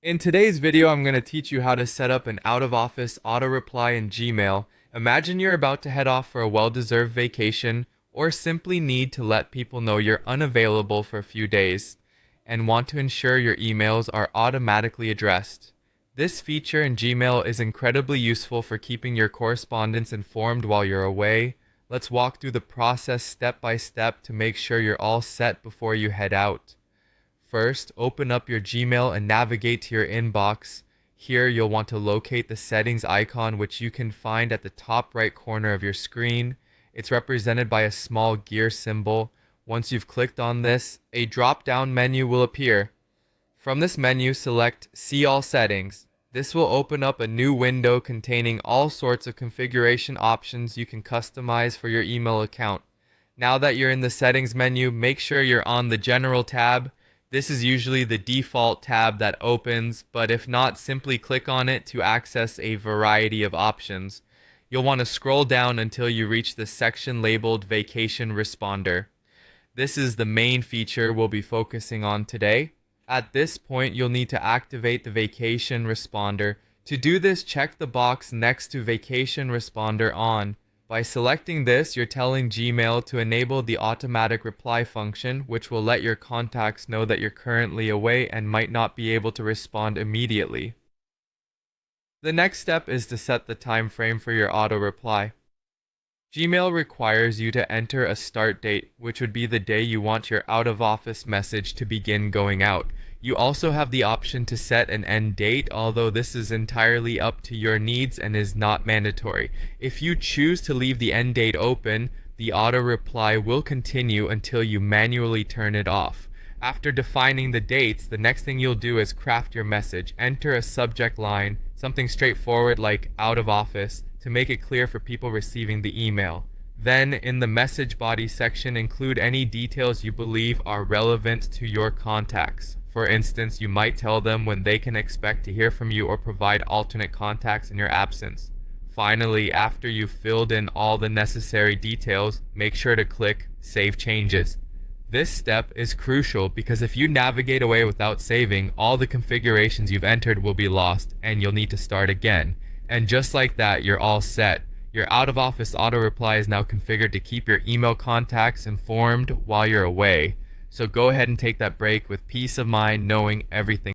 In today's video, I'm going to teach you how to set up an out-of-office auto-reply in Gmail. Imagine you're about to head off for a well-deserved vacation or simply need to let people know you're unavailable for a few days and want to ensure your emails are automatically addressed. This feature in Gmail is incredibly useful for keeping your correspondence informed while you're away. Let's walk through the process step by step to make sure you're all set before you head out. First, open up your Gmail and navigate to your inbox. Here, you'll want to locate the settings icon, which you can find at the top right corner of your screen. It's represented by a small gear symbol. Once you've clicked on this, a drop-down menu will appear. From this menu, select See All Settings. This will open up a new window containing all sorts of configuration options you can customize for your email account. Now that you're in the settings menu, make sure you're on the General tab. This is usually the default tab that opens, but if not, simply click on it to access a variety of options. You'll want to scroll down until you reach the section labeled Vacation Responder. This is the main feature we'll be focusing on today. At this point, you'll need to activate the Vacation Responder. To do this, check the box next to Vacation Responder on. By selecting this, you're telling Gmail to enable the automatic reply function, which will let your contacts know that you're currently away and might not be able to respond immediately. The next step is to set the time frame for your auto reply. Gmail requires you to enter a start date, which would be the day you want your out-of-office message to begin going out. You also have the option to set an end date, although this is entirely up to your needs and is not mandatory. If you choose to leave the end date open, the auto reply will continue until you manually turn it off. After defining the dates, the next thing you'll do is craft your message. Enter a subject line, something straightforward like out of office, to make it clear for people receiving the email. Then, in the message body section, include any details you believe are relevant to your contacts. For instance, you might tell them when they can expect to hear from you or provide alternate contacts in your absence. Finally, after you've filled in all the necessary details, make sure to click Save Changes. This step is crucial because if you navigate away without saving, all the configurations you've entered will be lost and you'll need to start again. And just like that, you're all set. Your out-of-office auto-reply is now configured to keep your email contacts informed while you're away. So go ahead and take that break with peace of mind knowing everything